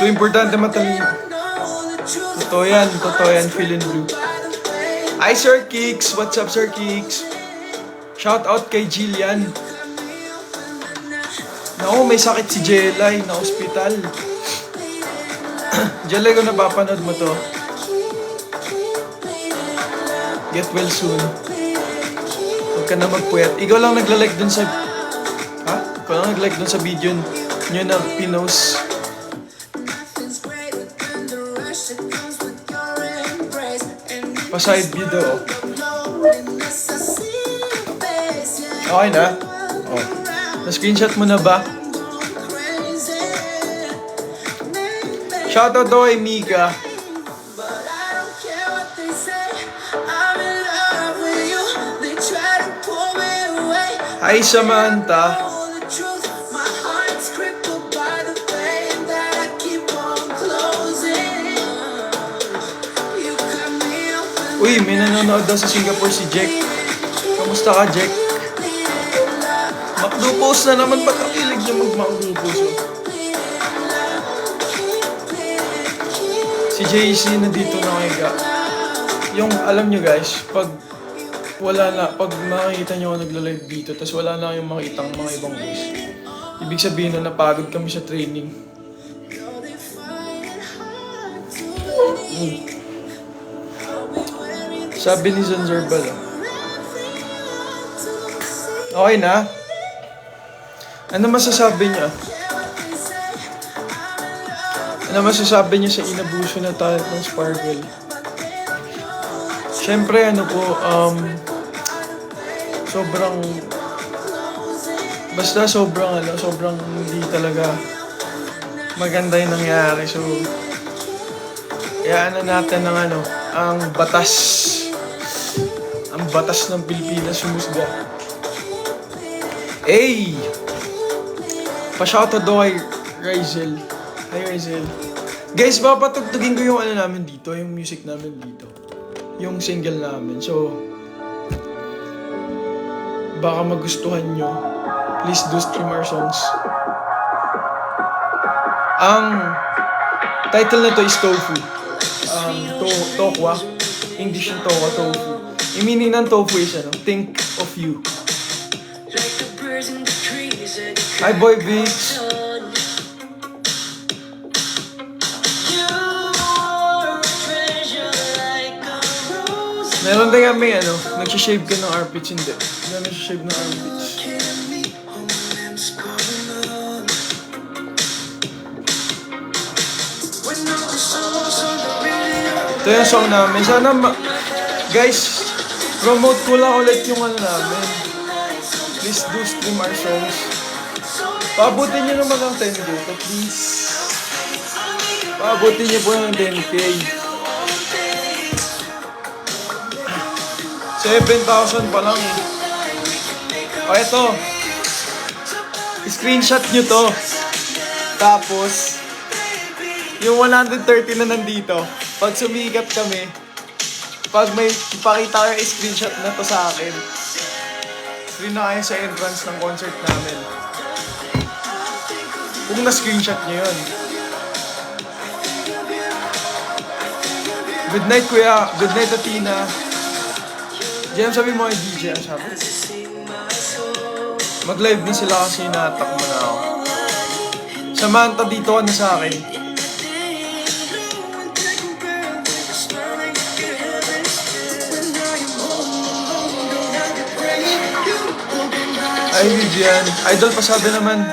So, importante matalino. Totoo yan, feeling blue. Hi, Sir Kicks! What's up, Sir Kicks? Shout out kay Jillian. Naku, may sakit si Jelay na ospital. Jelay, kung napapanood mo to, get well soon. Huwag ka na magpuyat. Ikaw lang nagla-like dun sa... Ha? Ikaw lang nag-like dun sa video nyo na pinost. Pa-side view daw. Okay na? Oh. Na-screenshot mo na ba? Shoutout daw kay Mika. Hi, Samantha. Uy, may nanonood daw sa Singapore si Jack. Kamusta ka, Jack? Makdupos na naman. Pagkakilig niya mag-makdupos. Oh. Si JC nandito na kaya. Yung, alam nyo guys, pag makikita nyo ako nagla-live dito, tas wala na kayong makitang mga ibang boys, ibig sabihin na napagod kami sa training. Sabi ni Zon Zerbal, okay na? Ano masasabi niya? Ano masasabi niya sa inabuso na talent ng Sparkle? Siyempre, sobrang hindi talaga maganda yung nangyari. So, kaya natin ng ang batas ng Pilipinas humusga. Hey! Pa-shoutout daw kay Rizel. Hi Rizel. Guys, papatugtugin ko yung namin dito, yung music namin dito. Yung single namin. So, baka magustuhan nyo. Please do stream our songs. Ang title na to is Tofu. Tokwa. English yung Tokwa, Tofu. Yung meaning ng tofu is think of you. Hi Boy Beach. Meron din kami nagsishave ka ng armpits, hindi. Hindi nagsishave ng armpits. Ito yung song namin. Sana guys, promote ko lang ulit yung namin. Please do stream our songs. Paabutin nyo naman ang 10K. Please. Paabutin nyo po ng 10K. 7,000 pa lang eh. O eto. Screenshot nyo to. Tapos, yung 130 na nandito, pag sumikat kami, pag may ipakita kayo screenshot na to sa akin, free na kayo sa entrance ng concert namin. Kung na-screenshot nyo yun. Good night, Kuya. Good night, Athena. Diyan sabi mo kay DJ, ang sabi. Mag-live din sila kasi natakbo na ako. Samantha, dito ka na sa akin. Ay, Vivian. Idol pa sabi naman.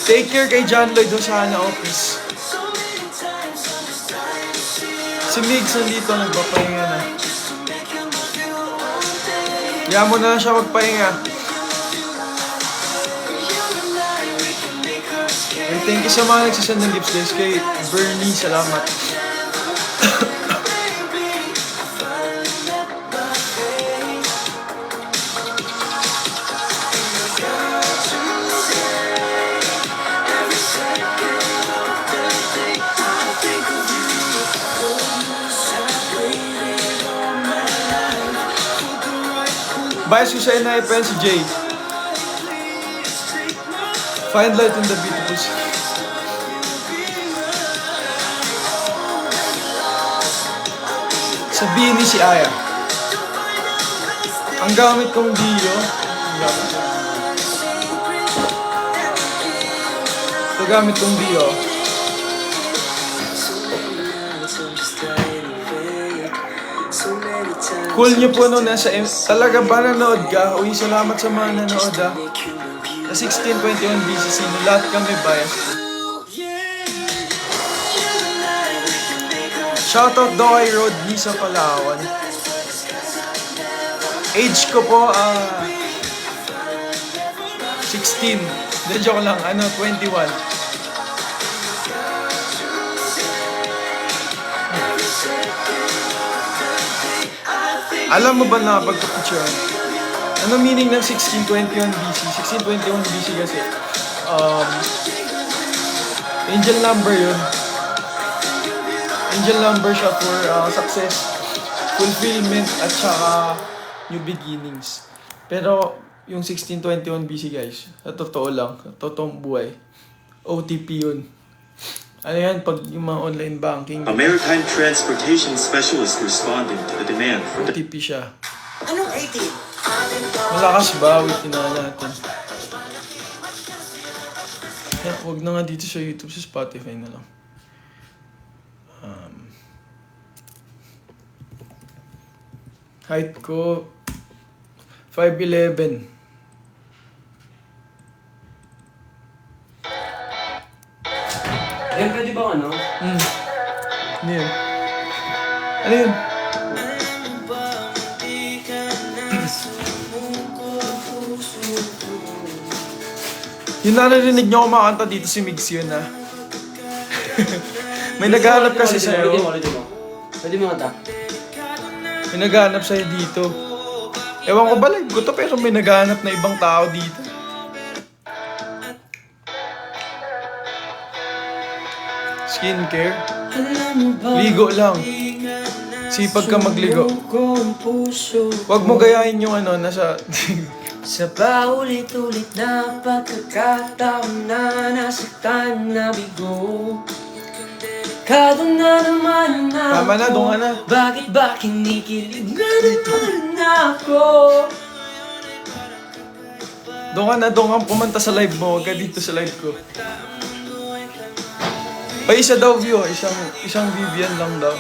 Take care kay John Lloyd doon sa office. Si Migs nandito, nagpapahinga na. Kaya mo na siya magpahinga. Okay, thank you sa mga nagsasend ng gifts guys. Kay Bernie, salamat. Bias ko sa NIFN si Jay. Find light in the beautiful sea. Sabihin ni si Aya. Ang gamit kong Dio. Ito gamit kong Dio. Cool nyo po nung nasa talaga ba nanood ka? Uy, salamat sa mga nanood ah. Sa 1621 BCC, no, lahat kami bias. Shoutout daw kay Rodney sa Palawan. Age ko po, 16. Hindi, joke lang, 21. Alam mo ba na pagka-picture? Ano meaning ng 1621 BC? 1621 BC kasi, angel number yun. Angel number siya for success, fulfillment, at saka new beginnings. Pero yung 1621 BC guys, sa totoo lang, sa totoong buhay, OTP yun. Ano yan, pag yung mga online banking, A maritime transportation specialist responding to the demand for OTP siya. Anong 18? Malakas ba? Wait, tinahan natin. Huwag na nga dito sa YouTube, sa Spotify na lang. Height ko 5'11". Ayun, pwede ba ano? Ano yun? Ano yun? Yung narinig nyo kumakanta dito si Migs yun ha. May naghahanap kasi sa'yo. Pwede mo nga. May naghahanap sa'yo dito. Ewan ko ba live ko to pero may naghahanap na ibang tao dito. Skincare. Ligo lang. Sipag ka magligo. Huwag mo gayahin yung nasa... Sa paulit-ulit na pagkakataon na nasaktan na bigo, kada na naman na Tama na, doon ka na. Bakit ba kinikilig na ako? Doon ka pumunta sa live mo. Huwag ka dito sa live ko. Ay, isa daw view. Isang Vivian lang daw.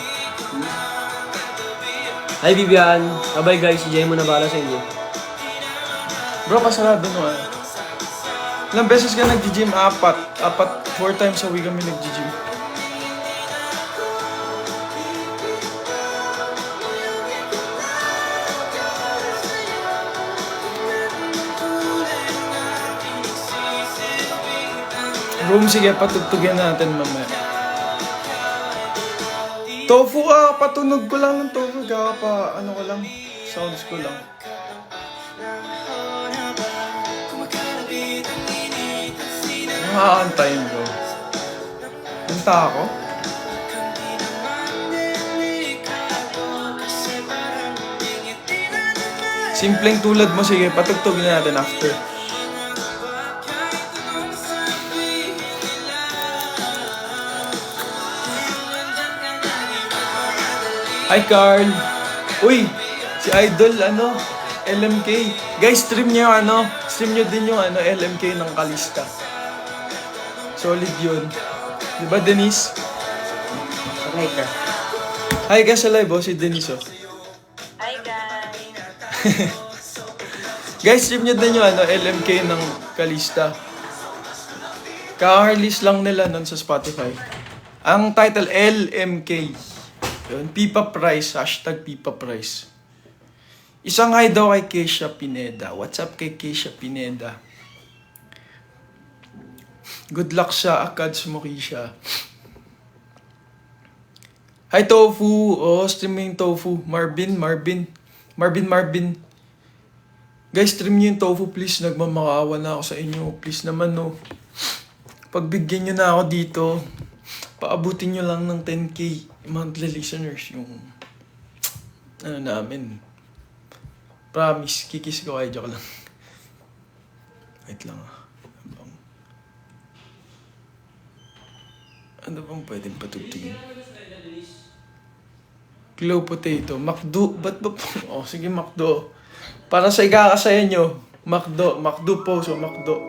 Hi Vivian, bye guys, si Jay mo na bala sa inyo. Bro, pasarado no Ilang beses ka nag-gym? 4 times a week kami nag-gym. Room, sige, patugtugin natin mamaya. Tofu patunog ko lang ng tofu. Ano ko lang, sounds ko lang. Antayin ko. Kanta ako? Simpleng tulad mo, sige, patugtugin natin after. Hi Carl! Uy! Si Idol, LMK. Guys, stream nyo stream nyo din yung LMK ng Kalista. Solid yun. Diba, Denise? Okay ka. Hi ka sa live, si Denise, Hi guys! Guys, stream nyo din yung LMK ng Kalista. Kaka-release lang nila nun sa Spotify. Ang title, LMK. Yun, Pipa Price, #Pipa Price. Isang hi daw kay Keisha Pineda. What's up kay Keisha Pineda? Good luck sa Akads mo, Keisha. Hi, Tofu. Streaming Tofu. Marvin. Guys, stream nyo yung Tofu, please. Nagmamakaawa na ako sa inyo. Please naman, pagbigyan nyo na ako dito. Paabutin nyo lang ng 10K monthly listeners. Yung, namin. Promise, kikis ko kayo. Joke lang. Wait lang Ano bang pwedeng patugtugin? Glow potato. McDo. Ba't ba? Oh, sige, McDo. Para sa ikakasaya nyo. McDo. McDo po. So, McDo.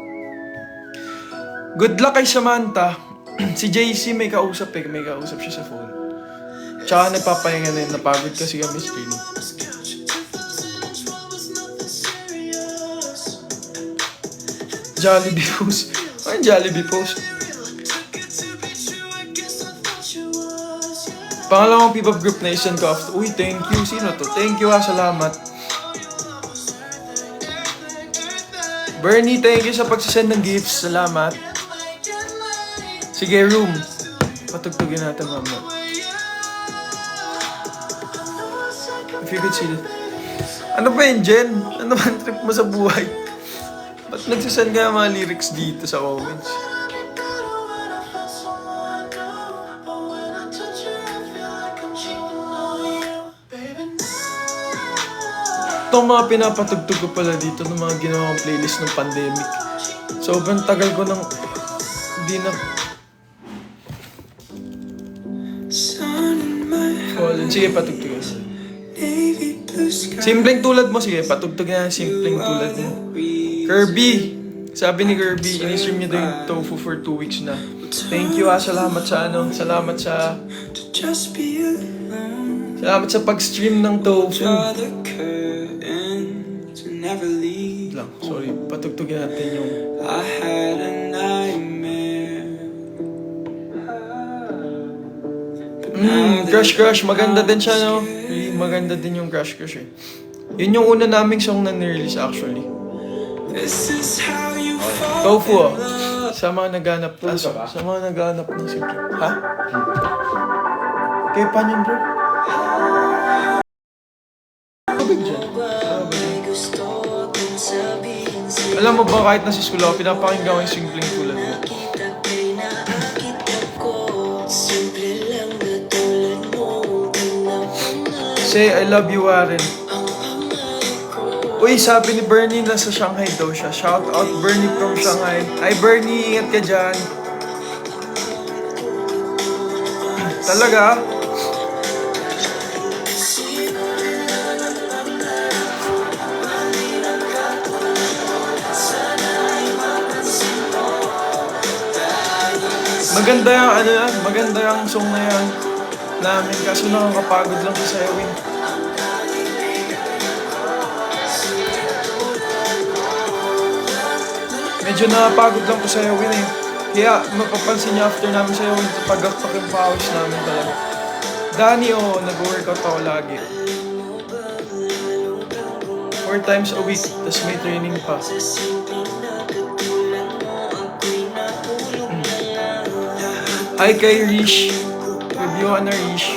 Good luck kay Samantha. Si JC may kausap eh. May kausap siya sa phone. Tsaka nagpapahinga na yun. Napagod kasi kami screen. Jollibee post. Ano Jollibee post? Pangalawang P-pop group na isend ko after. Uy, thank you. Sino to? Thank you salamat. Bernie, thank you sa pagsasend ng gifts. Salamat. Sige, room. Patugtugin natin mamaya. If you could see it. Ano ba yun, Jen? Ano ba ang trip mo sa buhay? Ba't nagsasend ka ng mga lyrics dito sa comments? Itong mga pinapatugtog ko pala dito ng mga ginawang playlist ng pandemic. Sobrang tagal ko nang hindi na... Sige, patugtugin. Simpleng tulad mo, sige, patugtugin na simpleng tulad mo. Kirby! Sabi ni Kirby, in-stream niya daw yung tofu for 2 weeks na. Thank you salamat sa ano, salamat sa pag-stream ng tofu. Lang, sorry, patugtugin natin yung... Crush, maganda din siya, no? Really, maganda din yung Crush eh. Yun yung una naming song na nirelease actually. Tofu, oh. Sa mga naghanap sa mga naghanap ng simple. Ha? Kaya pa niyan, bro? Tubig dyan. Alam mo ba, kahit nasa school ako, pinapakinggan ko yung simpleng tulad mo. Say, I love you, Warren. Uy, sabi ni Bernie na sa Shanghai daw siya. Shout out Bernie from Shanghai. Ay, Bernie, ingat ka dyan. Talaga? Maganda yung ano yan, maganda yung song na yan namin, kaso nakakapagod lang sa sayawin. Medyo nakapagod lang ko sayawin eh. Kaya mapapansin niyo after namin sayawin, pagakpak yung pawis namin talaga. Dani, nag-workout ako lagi. 4 times a week, tas may training pa. Hi kay Rish. Review na Rish.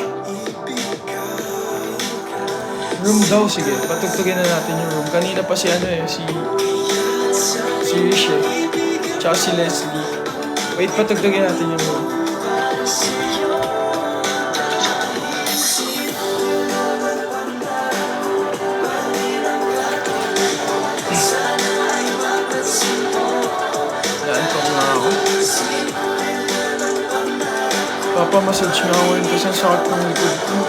Room daw, sige. Patugtugin na natin yung room. Kanina pa si Rish eh. Tsaka si Leslie. Wait, patugtugin natin yung room. Naantok na ako. Papa-massage nga ako yun kasi ang sakit ng likod ko.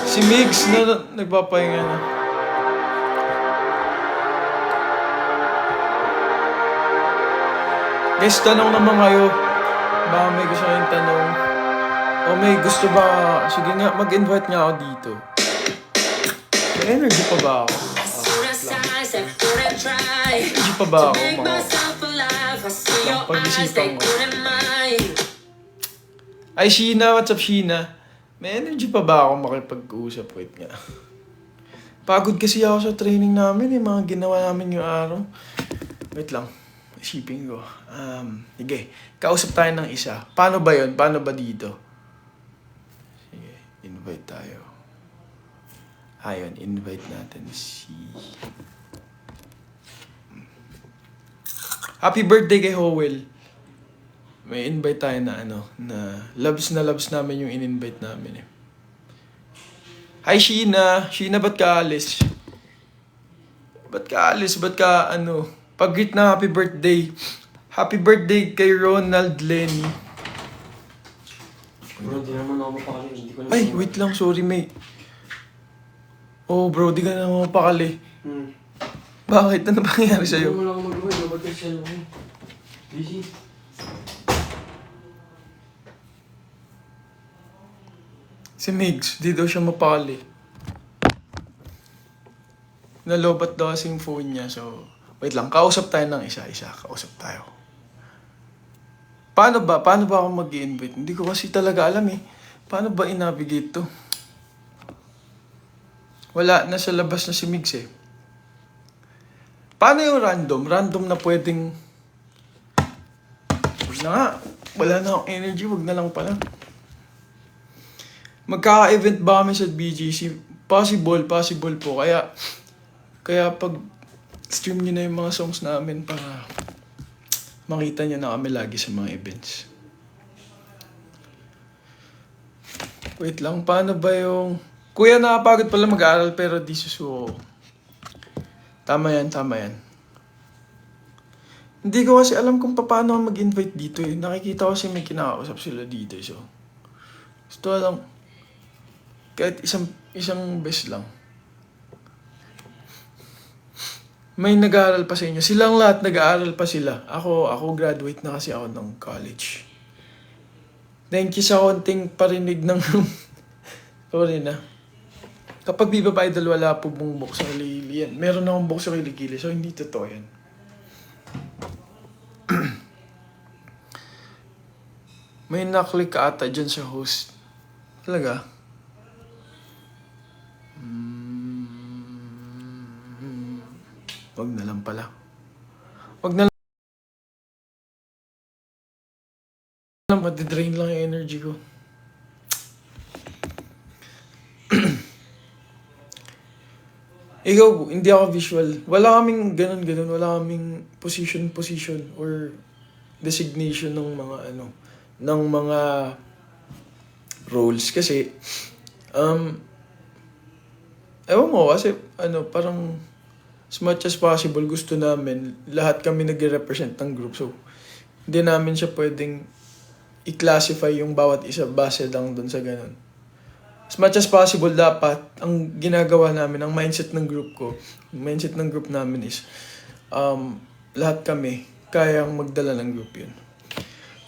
Si Migs na nagpapahinga na. Guys, tanong naman kayo. Baka may gusto kayong tanong. O may gusto ba? Sige nga, mag-invite nga ako dito. May energy pa ba ako? Energy pa ba ako, mga pag-isipan ko? Ay, Sheena, what's up, Sheena? May energy pa ba ako makipag-usap? Wait nga. Pagod kasi ako sa training namin, mga ginawa namin yung araw. Wait lang, isipin ko. Sige, kausap tayo ng isa. Paano ba yun? Paano ba dito? Sige, invite tayo. Ayun, invite natin si... Happy birthday kay Howell. May invite tayo na na loves namin yung in-invite namin eh. Hi Sheena! Sheena, ba't ka alis? Ba't ka alis? Ba't ka pag-greet na happy birthday? Happy birthday kay Ronald Lenny. Bro, di naman ako mapakali. Hindi ko Ay, wait lang. Sorry, mate. Oh, bro, di ka na mapakali. Bakit? Ano ba nangyari Hindi sa'yo? mo lang ako mag-uwi. Dapat ka siya ako. Busy. Si Migs, di daw siya mapakali. Nalobat daw kasing phone niya, so... Wait lang, kausap tayo ng isa-isa. Kausap tayo. Paano ba ako mag-i-invite? Hindi ko kasi talaga alam eh. Paano ba i-navigate to? Wala, nasa labas na si Migs eh. Paano yung random? Random na pwedeng... Wala na nga. Wala na akong energy, wag na lang pala. Magkaka-event ba kami sa BGC? Possible po. Kaya pag stream nyo na yung mga songs namin para makita nyo na kami lagi sa mga events. Wait lang, paano ba yung... Kuya, nakapagod pala mag-aaral pero di susuko. Tama yan. Hindi ko kasi alam kung paano ako mag-invite dito eh. Nakikita ko kasi may kinakausap sila dito so... Gusto lang... Kahit isang beses lang. May nag-aaral pa sa inyo. Silang lahat nag-aaral pa sila. Ako graduate na kasi ako ng college. Thank you sa konting parinig ng... Sorry na. Kapag Viva Idol, wala po mong book sa kilikili yan. Meron akong book sa kilikili, so hindi totoo yan. May naklik ka ata dyan sa host. Talaga? Wag na lang pala. Wag na lang. Madidrain lang yung energy ko. Ikaw, hindi ako visual. Wala kaming ganun. Wala kaming position or designation ng mga ng mga roles. Kasi, ewan mo, kasi parang as much as possible gusto namin, lahat kami nagre-represent ng group. So, hindi namin siya pwedeng i-classify yung bawat isa base lang dun sa ganun. As much as possible, dapat, ang ginagawa namin, ang mindset ng group ko, mindset ng group namin is, lahat kami, kayang magdala ng group yun.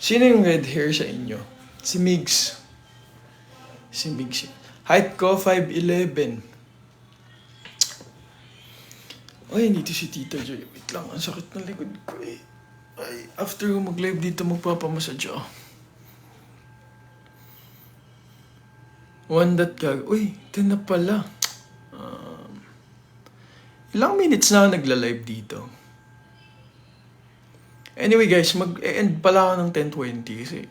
Sino yung red hair sa inyo? Si Migs. Height ko, 5'11". Ay, dito si Tita Joy. Wait lang, ang sakit ng likod ko eh. Ay, after ko mag-live dito, magpapamassage ako. One that gag. Uy, 10 na pala. Ilang minutes na ako nagla-live dito. Anyway guys, mag-end pala ako ng 10:20 kasi...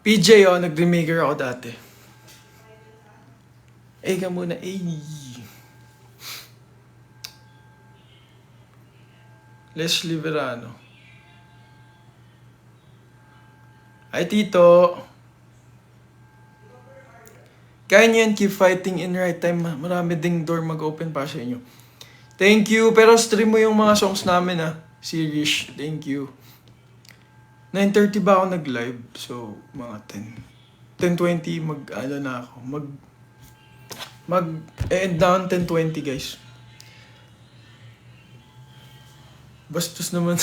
PJ nag-remaker ako dati. Ka muna, Leslie Verano. Ay, Tito. Kaya niyo yan, keep fighting in right time. Marami ding door mag-open para sa inyo. Thank you. Pero stream mo yung mga songs namin Series. Thank you. 9:30 ba ako nag-live? So, mga 10:20 na ako. Mag-end down 10:20 guys. Bastos naman.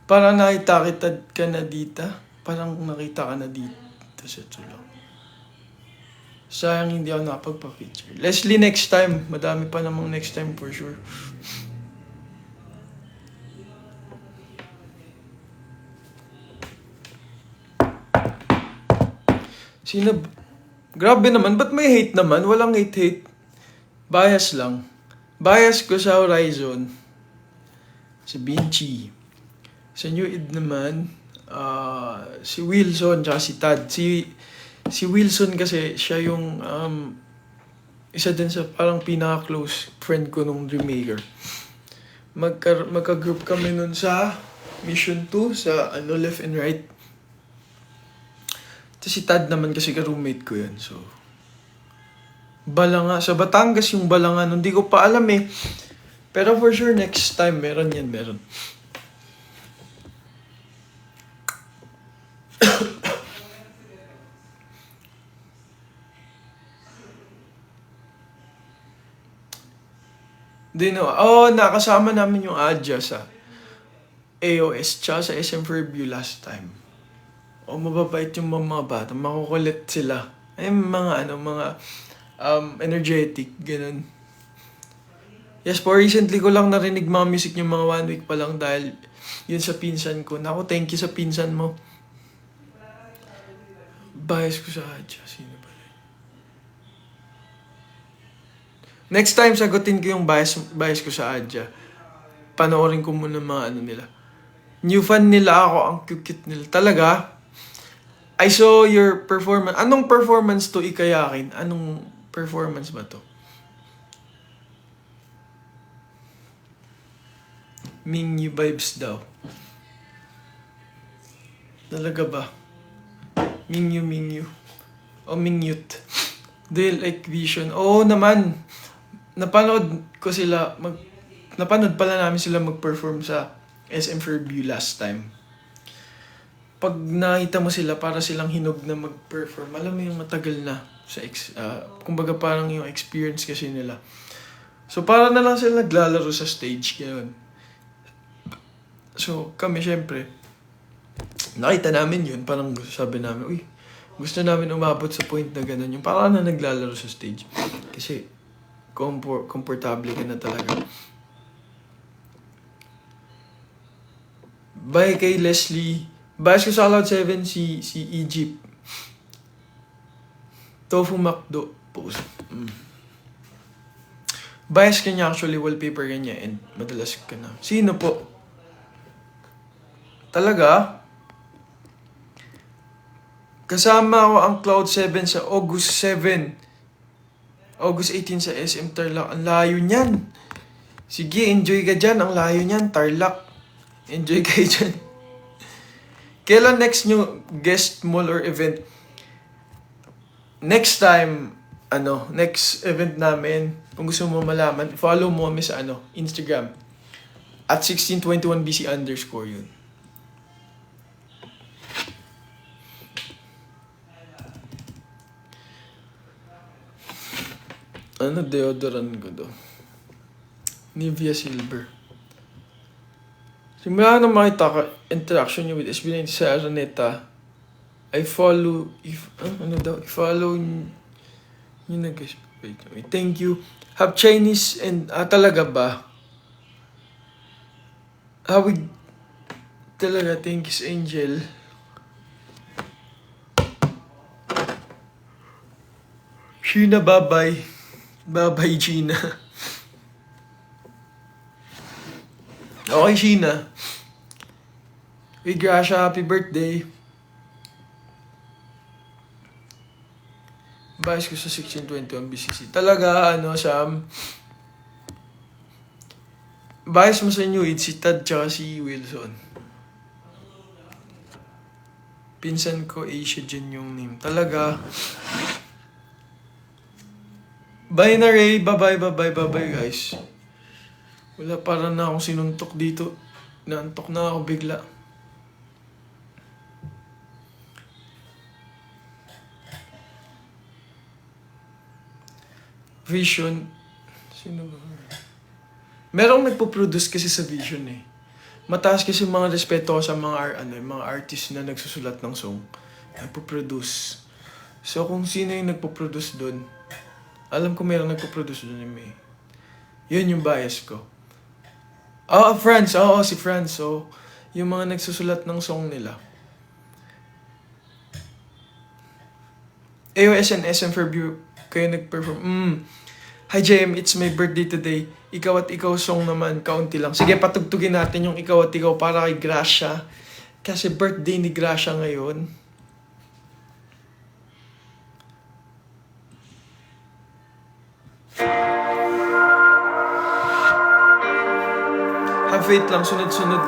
Parang nakita ka na dito. Parang nakita ka na dito sa tulong. Sayang hindi ako nakapagpa-picture. Leslie, next time. Madami pa namang next time for sure. Grabe naman. Ba't may hate naman? Walang hate. Bias lang. Bias ko sa Horizon. Si Vinci. Sa New Ed naman, si Wilson tsaka si Tad. Si Wilson kasi siya yung isa din sa parang pinaka-close friend ko nung Dreammaker. Magka-group kami nun sa Mission 2 sa Left and Right. Tapos si Tad naman kasi ka-roommate ko yun. So, Balanga. Sa Batangas yung Balanga. Hindi ko pa alam eh. Pero for sure, next time, meron yan, meron. Nakasama namin yung Adja sa AOS tsaka sa SM Fairview last time. Mababait yung mga bata, makukulit sila. Ay, mga energetic, ganun. Yes po, recently ko lang narinig mga music yung mga 1 week pa lang dahil yun sa pinsan ko. Naku, thank you sa pinsan mo. Bias ko sa Adja. Sino ba yun? Next time, sagutin ko yung bias ko sa Adja. Panoorin ko muna mga nila. New fan nila ako, ang cute nila. Talaga? I saw your performance. Anong performance to, Ikayakin? Anong performance ba to? Mingyu vibes daw. Talaga ba? Mingyu. O Mingyut. Do you like Vision? Oo naman. Napanood pala namin sila mag-perform sa SM Fairview last time. Pag nakita mo sila, para silang hinog na mag-perform. Alam mo yung matagal na. Kumbaga parang yung experience kasi nila. So para na lang sila naglalaro sa stage. Ganun. So kami syempre, nakita namin yun. Parang sabi namin, uy, gusto namin umabot sa point na gano'n. Yung parang na naglalaro sa stage. Kasi komportable ka na talaga. Bye kay Leslie. Bias ko sa Cloud7 si Egypt. Tofu Macdo post. Bias ka niya actually, wallpaper ka niya and madalas ka na. Sino po? Talaga? Kasama ko ang Cloud7 sa August 7. August 18 sa SM Tarlac. Ang layo niyan. Sige, enjoy ka dyan. Ang layo niyan, Tarlac. Enjoy kayo dyan. Kailan next nyo guest mall or event? Next time, next event namin, kung gusto mo malaman, follow mo kami sa Instagram. At 1621BC _ yun. Deodorant ko do? Nivea Silver. Simula na makita ka, interaction niyo with SB19 sa Araneta, I follow, i-follow niyo thank you. Have Chinese and, talaga ba? Hawig, talaga, thank you, Angel. Sheena, bye-bye. Bye-bye, Gina. Okay, Sheena. Uy, Gracia, happy birthday. Bias ko sa 1621 BCC. Talaga, Sam? Bias mo sa New Age, si Tad tsaka si Wilson. Pinsan ko, Asia dyan yung name. Talaga. Bye na, Ray. Bye-bye, guys. Wala, parang na akong sinuntok dito. Naantok na ako bigla. Vision. Sino ba? Merong nagpo-produce kasi sa Vision eh. Mataas kasi mga respeto sa mga artist na nagsusulat ng song. Nagpo-produce. So kung sino yung nagpo-produce doon, alam ko merong nagpo-produce doon yung may. Yun yung bias ko. Si Franz. So, yung mga nagsusulat ng song nila. AOS and SM Fairview, kayo nag-perform. Hi JM, it's my birthday today. Ikaw at ikaw song naman, kaunti lang. Sige, patugtugin natin yung ikaw at ikaw para kay Gracia. Kasi birthday ni Gracia ngayon. Have faith lang, sunod-sunod.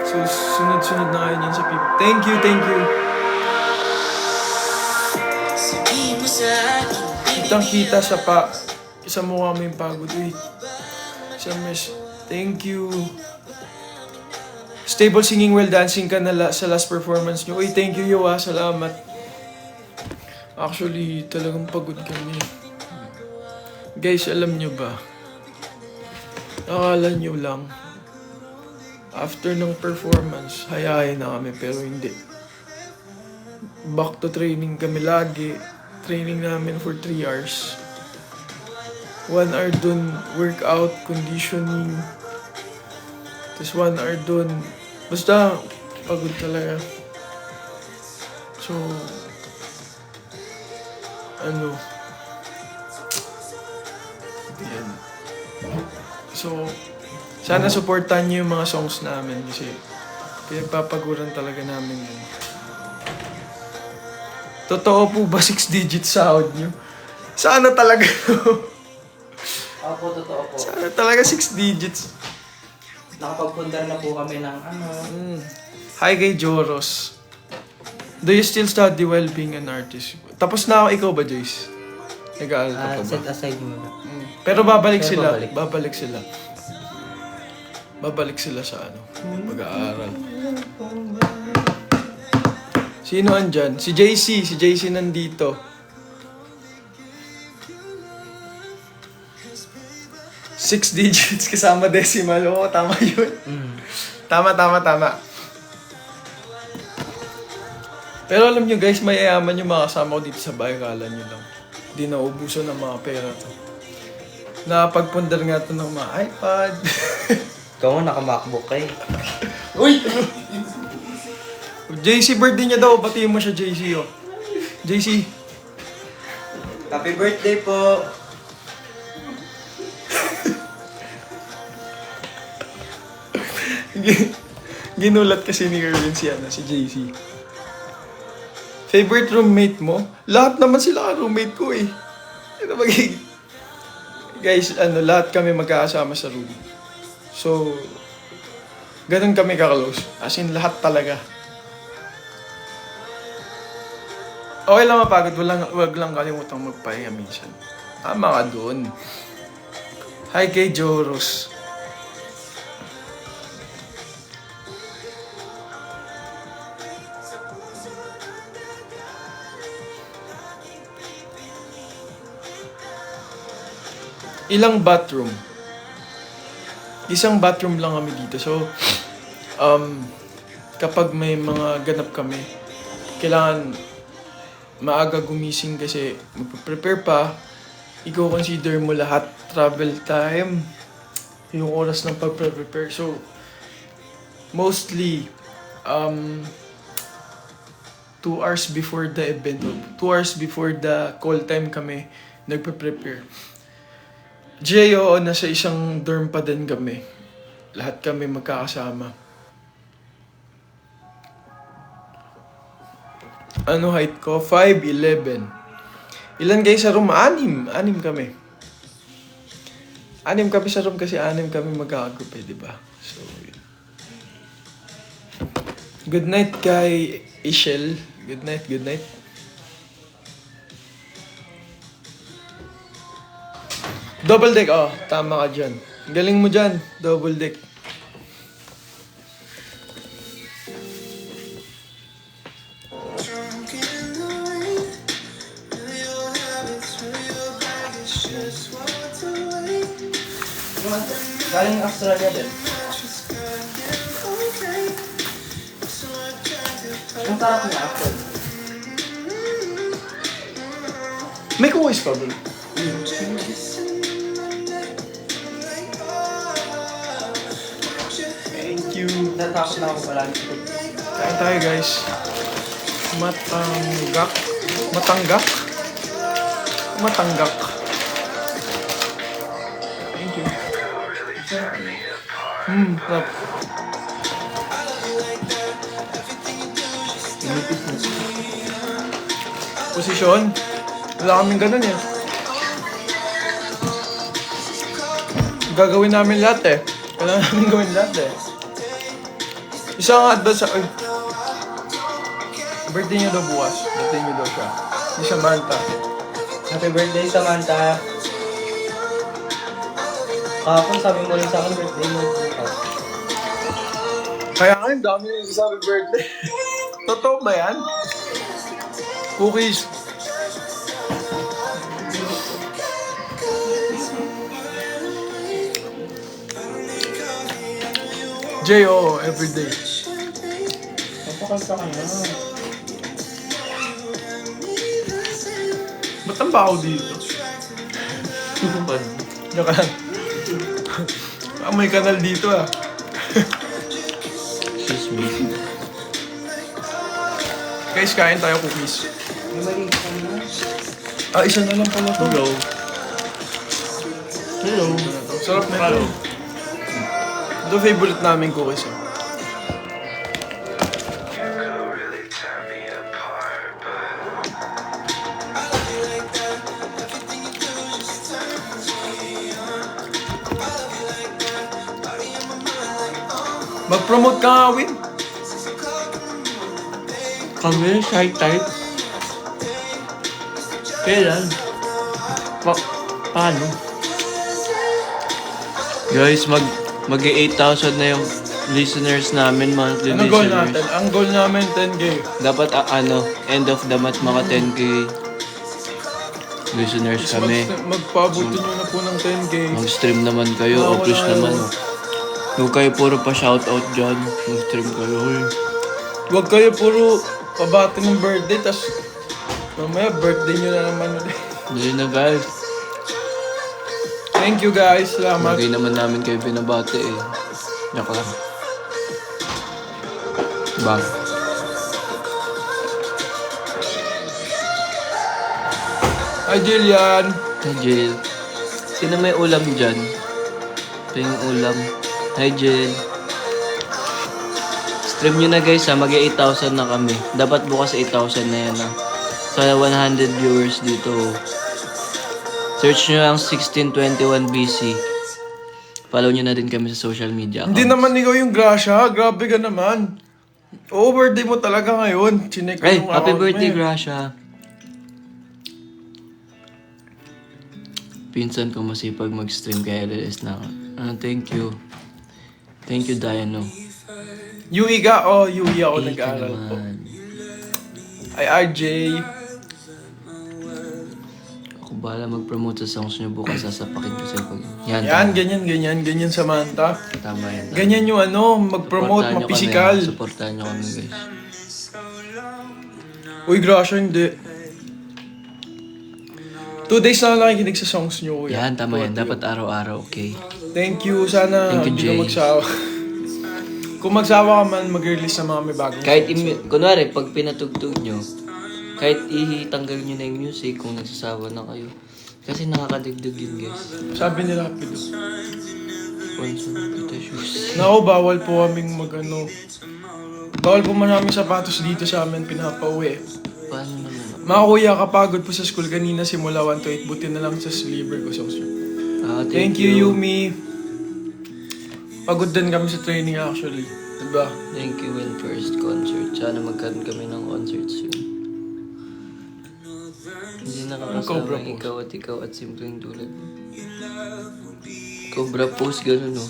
Sunod-sunod na ngayon yan sa people. Thank you. Kitang-kita sa mukha mo yung pagod. Summers, thank you. Stable singing while dancing ka na sa last performance nyo. Uy, thank you, Yowa. Salamat. Actually, talagang pagod kami. Guys, alam nyo ba? Akala nyo lang. After ng performance, hayahay na kami, pero hindi. Back to training kami lagi. Training namin for 3 hours. 1 hour dun, workout, conditioning. Tapos 1 hour dun. Basta, pagod talaga. So, yan. So, sana supportan niyo yung mga songs namin kasi pinagpapaguran talaga namin yun. Totoo po ba 6 digit sahod niyo? Sana talaga. Opo, totoo po. Sana talaga 6 digits. Nakapagpundar na po kami ng Hi kay Joros. Do you still study while being an artist? Tapos na ako, ikaw ba, Joyce? Nag-aaral ka pa ba? set aside muna. Pero babalik Pero sila. babalik. Babalik sila sa mag-aaral. Sino andyan? Si JC. Si JC nandito. Six digits kasama decimal. Oo, tama yun. Tama. Pero alam nyo guys, mayayaman yung mga kasama ko dito sa bahay. Kala nyo lang. Hindi naubusan ng mga pera to. Nakapagpundar nga to ng mga iPad. Ikaw mo, naka-MacBook kayo. Uy! JC, birthday niya daw. Batiin mo siya, JC, oh. JC. Happy birthday po! Ginulat kasi ni Erwin si JC. Favorite roommate mo? Lahat naman sila roommate ko eh. Ito magiging... Guys, lahat kami magkakasama sa room. So, ganun kami ka-close. As in, lahat talaga. Okay lang mapagod. Wag lang kalimutang magpahinga minsan. Tama ka doon. Hi kay Joros. Ilang bathroom? Isang bathroom lang kami dito. So, kapag may mga ganap kami, kailangan maaga gumising kasi magpe-prepare pa. I-consider mo lahat. Travel time, yung oras ng pag-prepare. So, mostly, 2 hours before the event, 2 hours before the call time kami nagpe-prepare. J.O. nasa isang dorm pa din kami. Lahat kami magkakasama. Ano height ko? 5'11". Ilan guys sa room? 6 kami. 6 kami sa room kasi 6 kami magkakagroup eh, diba? So, yun. Good night kay Ishel. Good night. Double deck, tama ka dyan. Galing mo dyan, double deck. Galing Australia din. Ang sarap niya, apple. May kuwis pa, bro. Thank you. Natakot na ako palagi. Kain tayo, guys. Matanggak. Thank you. Sarap. Posisyon. Wala kaming ganun eh. Gagawin namin lahat eh. Wala namin gawin lahat eh. Isang advance sa... birthday niya daw bukas. Birthday niya daw siya. Si Samantha. Happy birthday, Samantha. Kahapon sabi mo rin sa akin birthday mo bukas. Kaya nga, yung dami yung sabi birthday. Totoo ba yan? Cookies. Jay, oo, everyday. Napakanta ka na. Ba't ang baho dito? Joke lang. May kanal dito ah. Excuse me. Guys, kain tayo cookies. May mali ka na. Isa na lang pala to. Hello. Hello. Sarap na ito. Ito favorite namin cookies ah. Mag-promote ka nga, Win. Kami, shy type. Kailan? Paano? Guys, mag-8,000 na yung listeners namin, monthly Ano goal listeners. natin? Ang goal namin, 10K. Dapat end of the month maka 10K listeners kami. Magpabuti nyo na po ng 10K. Mag-stream naman kayo, Wala, o please wala, naman. wala. Huwag kayo puro pa shoutout dyan. Mag-stream kayo. Uy. Huwag kayo puro pabati ng birthday, tas mamaya birthday nyo na naman ulit. Hindi na guys. Thank you guys, salamat. Hindi naman namin kayo binabati eh. Joke lang. Bang. Hi Jillian. Hi Jill. Sino may ulam dyan? Ito yung ulam. Hi Jill. Stream nyo na guys ha. Mag-8,000 na kami. Dapat bukas 8,000 na yan ha. Sa 100 viewers dito. Search nyo ang 1621BC. Follow nyo na din kami sa social media Hindi accounts. naman ikaw yung Gracia, grabe ka naman. Oo, birthday mo talaga ngayon. Chinek ko Ay, yung happy account birthday, mo eh. Gracia. Pinsan ko masipag mag-stream kaya LLS na ako. Thank you. Thank you, Diano. Yui ka? Oh, Yui ako Thank you nag-aaral po. naman. Ay, RJ. Ako bala mag-promote sa songs niyo bukas. Sasapakin ko sa pag... Yan, Yan, tama. ganyan Samantha. Tama yan. Tama. Ganyan yung ano, mag-promote, Supportahan nyo mag-physical. kami. Supportahan nyo kami, guys. Uy, Gracia, hindi. 2 days na lang nakikinig sa songs nyo, kuya. Yan, tama yan. Dapat araw-araw, okay? Thank you. Sana Thank you, hindi ka Jay. magsawa. Kung magsawa ka man, mag-release na mga may bagong Kahit, songs. kunwari, pag pinatugtog nyo, kahit itanggal nyo na yung music kung nagsasawa na kayo. Kasi nakakadagdag yun, guys. Sabi nila, Pido. Sponsor kita shoes. Naku, bawal po kaming mag-ano. Bawal po maraming sapatos dito sa amin, pinapauwi. Paano naman? Mga kuya, kapagod po sa school kanina simula 1 to 8, buti na lang sa sleeper ko. So, thank you, Yumi. Pagod din kami sa training actually. Diba? Thank you, Win First Concert. Sana magkaroon kami ng concert soon. Hindi Cobra nakakasama Post. ikaw at simpleng tulad mo. Cobra Post, gano'n no?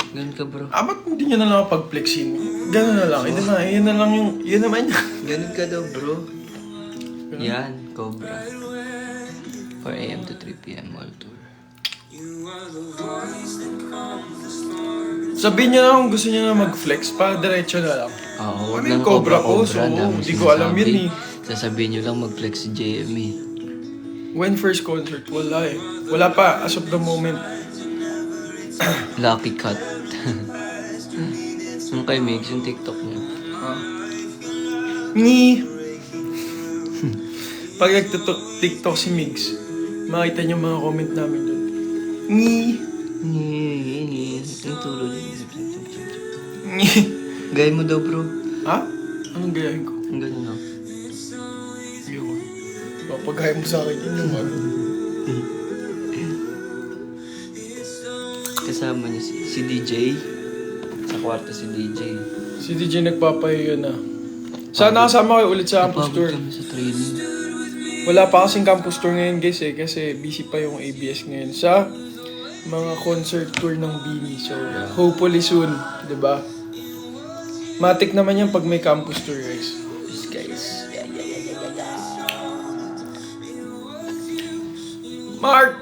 Ganun ka bro. Ba't hindi nyo na lang pag-flexin? Gano'n na lang. Yun na lang yung, yun naman yun. Ganun ka daw bro. Yan, Cobra. 4 AM to 3 PM all tour. Sabihin nyo na kung gusto nyo na mag-flex, pa diretso na lang. Oo, Ano yung Cobra Post? Oo, di ko alam yun eh. Sasabihin nyo lang mag-flex si JME. When first concert? Wala eh. Wala pa, as of the moment. Lucky Cut. Yung kay Mix, yung TikTok niya. Ni. Pag nagtutok-tiktok si Migs, makita niyo mga comment namin doon. Ni. Ang tulog. Ni. Gaya mo daw bro. Ha? Anong gayahin ko? Ang ganun no? Yun. Papagaya mo sa akin yun yung ano. Kasama niya si DJ. Sa kwarto si DJ. Si DJ nagpapahiya na. Sana kasama kayo ulit sa campus tour. Napagod kami sa training. Wala pa kasing campus tour ngayon guys eh, kasi busy pa yung ABS ngayon. Sa mga concert tour ng Bini. So, hopefully soon, di ba? Matik naman yan pag may campus tour, guys. Yes, guys. Mark!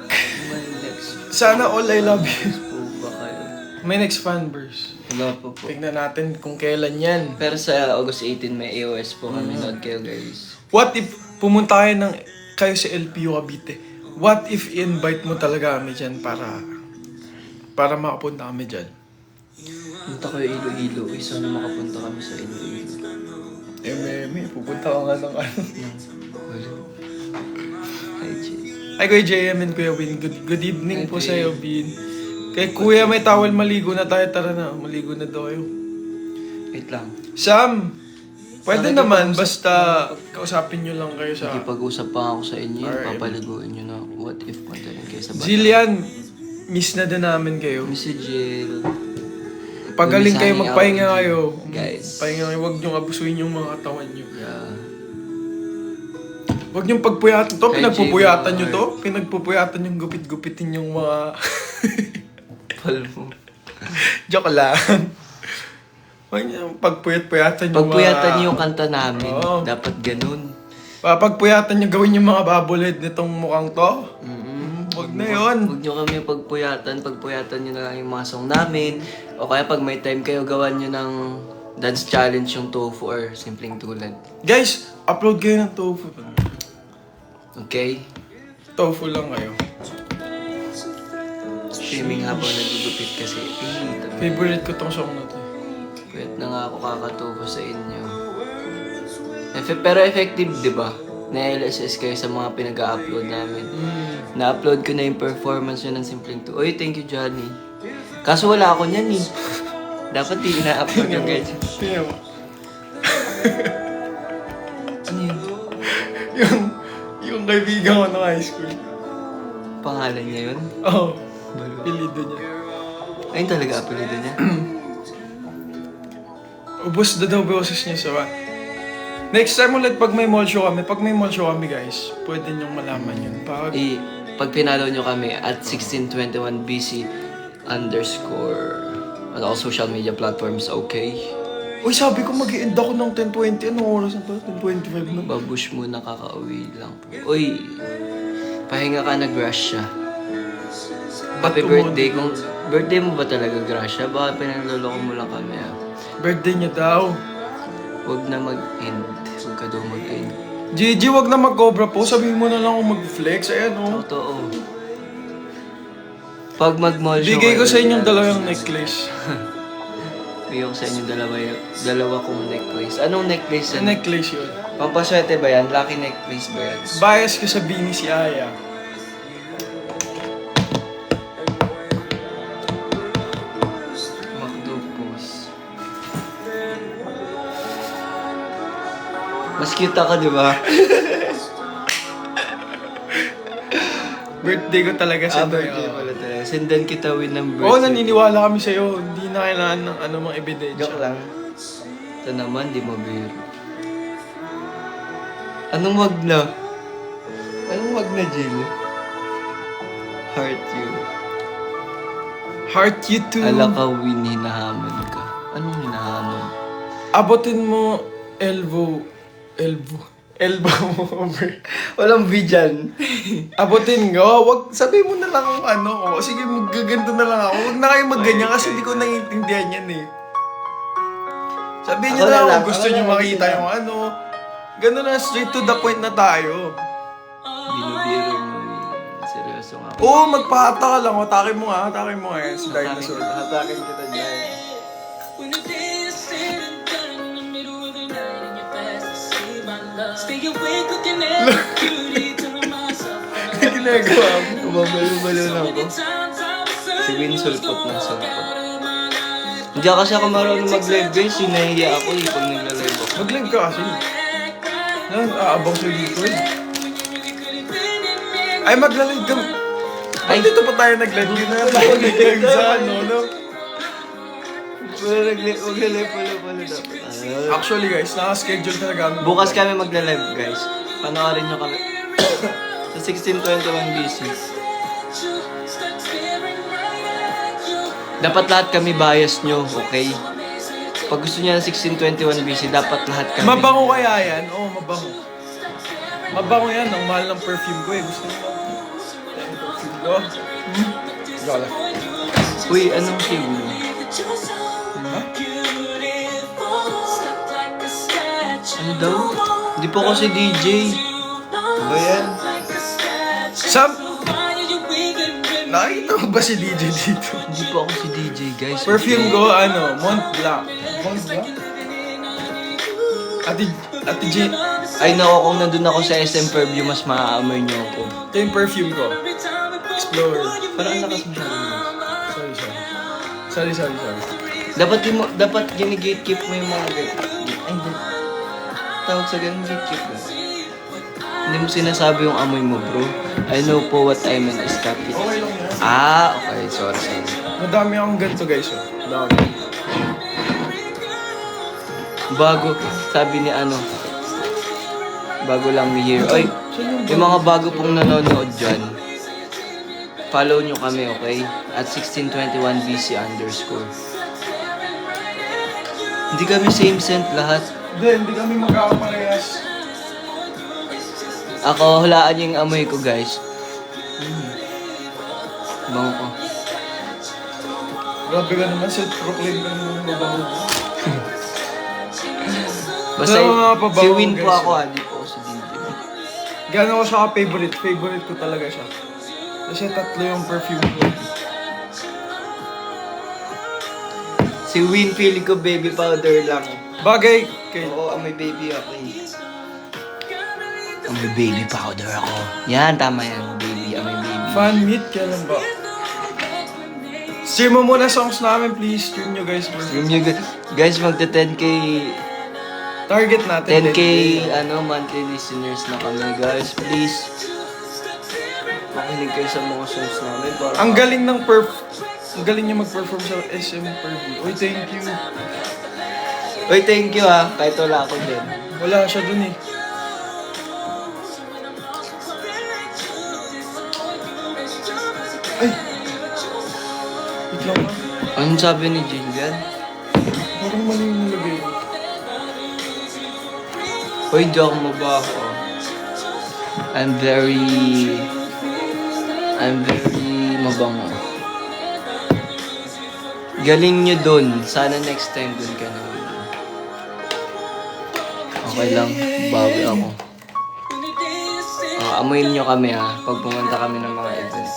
May next Sana all I love you. po ba kayo? May next fanverse. Wala po po. Tignan natin kung kailan yan. Pero sa August 18 may AOS po kami. Nood kayo guys. What if pumunta kayo sa LPU Cavite? What if i-invite mo talaga kami dyan para makapunta kami dyan? Punta kayo Iloilo. Uy, sana makapunta kami sa Iloilo. May pupunta ka nga ng ano. Wala. Hi, Jay. Ay, Kuya JM and Kuya Win. Good evening Hi, po Kuya. sa'yo, Bin. Kay Kuya, may towel, maligo na tayo. Tara na, maligo na daw kayo. Wait lang. Sam, pwede Sana naman, nakipag-usap basta kausapin nyo lang kayo sa... Nakipag-usap pa ako sa inyo. Alright. Papaliguin nyo na. What if punta rin kayo sa bata? Jillian, miss na din namin kayo. Miss si Jill. Pagaling kayo, Miss magpahinga hanging out kayo. with you. Guys. Pahinga kayo, huwag nyo abusuin yung mga katawan nyo. Yeah. Huwag nyo pagpuyatan to, Kay pinagpupuyatan Jay, nyo to. Pinagpupuyatan yung gupit-gupitin yung mga... Palmo. Joke lang. Huwag nyo pagpuyat-puyatan yung Pagpuyatan mga... niyo yung kanta namin. Oo. Dapat ganun. Pagpuyatan nyo gawin yung mga bubblehead nitong mukhang to. Huwag na yun. Huwag nyo kami pagpuyatan. Pagpuyatan nyo na lang yung mga song namin. O kaya pag may time kayo, gawan nyo ng dance challenge yung tofu or simpleng tulad. Guys, upload kayo ng tofu. Okay? Tofu lang kayo. Streaming habang nagugupit kasi. Favorite ko tong song na to. Pwede na nga ako kakatofu sa inyo. Pero effective, di ba? Na-LSS kayo sa mga pinag-upload namin. Na-upload ko na yung performance nyo ng simpleng to. Oy, thank you, Johnny. Kaso wala ako niyan eh. Dapat di na-upload yung guys. Tingnan mo. Ano yun? yung kaibigan ko ng high school. Pangalan niya yun? Oo. Pilido niya. Ayun talaga apelido niya. Ubus na daw boses niya sa... Next time ulit pag may mall show kami guys, pwede niyong malaman yun. Pag pinalaw nyo kami at 1621BC _ on all social media platforms, okay? Uy, sabi ko mag-i-end ako ng 10:20. Anong oras na to? 10:25 na. Babush muna, kakauwi lang po. Uy, pahinga ka na, Gracia. Happy birthday. Kung birthday mo ba talaga, Gracia? Baka pinanloloko mo lang kami, ah. Birthday niya daw. Huwag na mag-end. Huwag ka daw mag-end. Gigi, wag na mag-cobra po. Sabihin mo na lang kung mag-flex. Ayan, oh. Totoo. Pag mag-mall show Bigay ko kayo, sa inyong dalawang necklace. Bigay ko sa inyo dalawa kong necklace. Anong necklace Sa yan? necklace yun. Pampaswerte ba yan? Lucky necklace ba yan? Bias ko sa Bini si Aya. Macdopos. Mas cute ako, di ba? Birthday ko talaga sa Birthday pala talaga. Sendan kita win ng birthday. Oo, naniniwala kami sa'yo. Hindi na kailangan ng anumang ebidensya. Joke lang. Ito naman, di mabiro. Anong wag na? Anong wag na, Jill? Heart you. Heart you too. Ala ka, win, hinahamon ka. Anong hinahamon? Abutin mo elbow mo over. Walang V dyan. Abutin nga. Wag, sabi mo na lang kung ano. O, sige, magaganto na lang ako. Huwag na kayo magganyan kasi hindi ko naiintindihan yan eh. Sabihin niyo Ako na na lang lang, kung gusto ako niyo na lang, makita sige yung ano. Ganun na, straight to the point na tayo. Binubiro mo yun. Seryoso nga. Oo, magpahata ka lang. Hatakin mo nga yan. Si Dinosaur. Hatakin kita dyan. When the day is said and done in the middle of the night and you're fast asleep, my love. Stay awake looking at the beauty, telling myself Ano ginagawa mo? Bumabalo-balo na ako. times I was Si Win sulpot ng sulpot. out of my life. Hindi kasi ako marunong mag-live guys. Sinahiya ako eh pag nagla-live ako. Mag-live ka kasi. Yan, aabang sa'yo dito eh. Ay, magla-live ka. Ay, dito pa tayo nag-live. Hindi na tayo nag-live sa ano, no? Mag-live pala dapat. Actually guys, naka-schedule talaga kami. Bukas kami magla-live guys. Panoorin nyo kami. Sa 1621BC. Stuck staring right Dapat lahat kami bias nyo, okay? Pag gusto niya ng 1621 BC, dapat lahat kami. Mabango kaya yan? Oo, mabango. Mabango yan. Ang mahal ng perfume ko eh. Gusto mo lang. Yan, perfume ko. Gala. Uy, anong shade mo? Ano daw? Hindi po ako si DJ. Ba yan? Sam! Nakita mo ba si DJ dito? Hindi po ako si DJ, guys. Perfume ko, ano, Mont Blanc. Mont Blanc? Ate J, Ay, nako, kung nandun ako sa SM Perfume, mas maaamoy niyo ako. ito yung perfume ko. Explorer. Parang ang lakas masyado. Sorry. Dapat gini-gatekeep mo yung mga gate. Ay, hindi. Tawag sa ganun, gatekeep mo. Hindi mo sinasabi yung amoy mo, bro. I know po what I meant is copy. Okay lang yan. Okay. Sorry. Madami akong ganito guys. Oh. Madami. Bago, sabi ni ano, bago lang ni Hero. Oy, yung mga bago pong nanonood dyan, follow nyo kami, okay? At 1621 BC _. Hindi kami same scent lahat. Hindi kami magkakaparehas. Ako, hulaan yung amoy ko, guys. Bango ko. Grabe ka naman, self-proclaim ka naman mabango. Basta Pero mga pabango, si Win po guys. ako, hindi po ako si DJ. Gano'n ko siya ka-favorite. Favorite ko talaga siya. Kasi tatlo yung perfume ko. Si Win, feeling ko baby powder lang. Bagay kay... Oo, amoy baby ako eh. Amoy baby powder ako. Yan, tama yan. Baby, amoy baby. Fan meet, kailan ba? Stream mo muna songs namin, please. Stream nyo guys. Stream nyo, guys, magta 10k, Target natin. 10k, monthly listeners na kami, guys. Please. Makinig kayo sa mga songs namin. Para Ang galing ng Ang galing niya mag-perform sa SM Perview. Uy, thank you. Uy, thank you ha. Kahit wala ako din. Wala siya dun eh. Ay! Wait lang ah. Anong sabi ni Jillian? Parang mali yung nilagay. Uy, di ako mabaho. I'm very mabango. Galing nyo dun. Sana next time dun ka na. Okay lang. Bawi ako. Amoyin nyo kami ha. Pag pumunta kami ng mga event.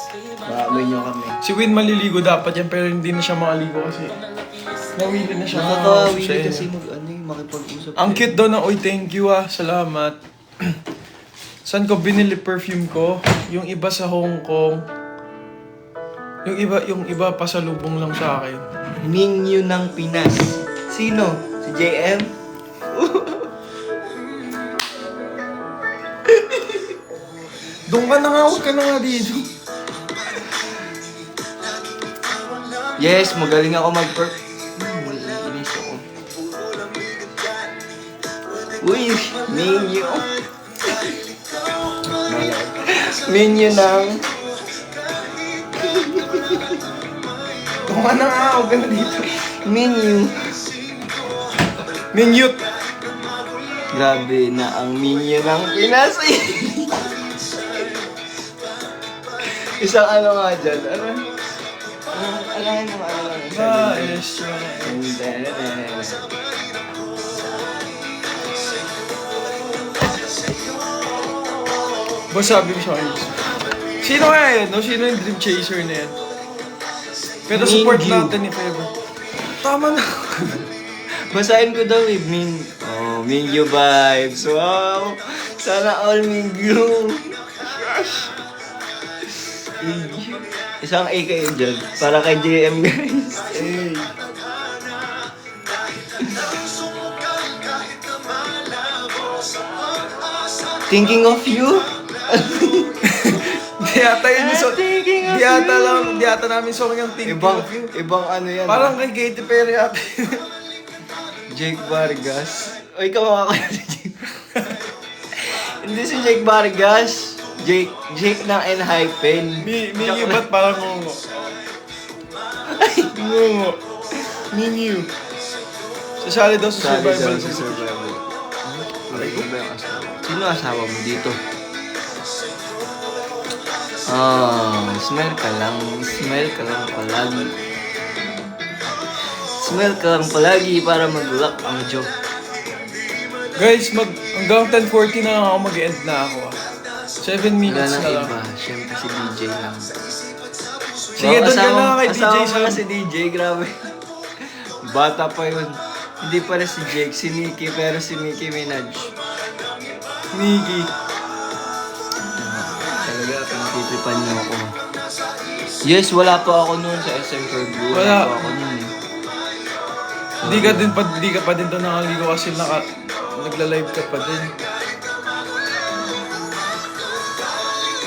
Amoyin nyo kami. Si Win maliligo dapat yan pero hindi na siya makaligo kasi nawili na siya. Nakakawili Siya kasi yun. makipag-usap. Ang cute daw na, uy, thank you ah. Salamat. Saan ko binili perfume ko? Yung iba sa Hong Kong. Yung iba pasalubong lang sa akin. Mingyu ng Pinas. Sino? Si JM? Doon ka na nga, huwag ka na nga dito. Yes, magaling ako mag-perf. Inis ako. Uy, menu. Menu ng... Doon ka na nga, huwag ka na dito. Menu. Minute. Grabe na ang menu ng Pinas. Isang ano nga dyan. Ano yun? Ah, yes, sure. Boss, sabi ko siya kayo. Sino kaya yun? No? Sino yung dream chaser na yan? Pero support Mingyu. natin ni Febo. Tama na. Basahin ko daw eh. Mingyu vibes. Wow. Sana all Mingyu. Isang A kayo dyan. Para kay JM guys. Hey. Thinking of you? Di ata yun yung song. Thinking of Di ata namin song yung Thinking Ibang, of You. ibang ano yan. Parang kay Katy Perry ata. Jake Vargas. O, ikaw makakaya si Jake. Hindi si Jake Vargas. Jake ng Enhypen. Mingy ba't parang ngungo? Oo. Menu. Sasali daw sa Sabi daw survival. sa survival. Ano ba yung asawa? Sino asawa mo dito? Smile ka lang. Smile ka lang palagi. Smile ka lang palagi para mag-lock ang joke. Guys, hanggang 10:40 na lang ako, mag-end na ako. 7 Wala minutes nang na lang. iba. Siyempre si DJ lang. Sige, doon ka na kay DJ Asawa mo Sam. na si DJ, grabe. Bata pa yun. Hindi pa rin si Jake, si Nicki, pero si Nicki Minaj. Niki. Talaga, pinagtitripan niyo ako. Yes, wala pa ako noon sa SM Fairview. Wala Wala. pa ako noon eh. Hindi ka pa din doon nakaligo kasi nagla-live ka pa din.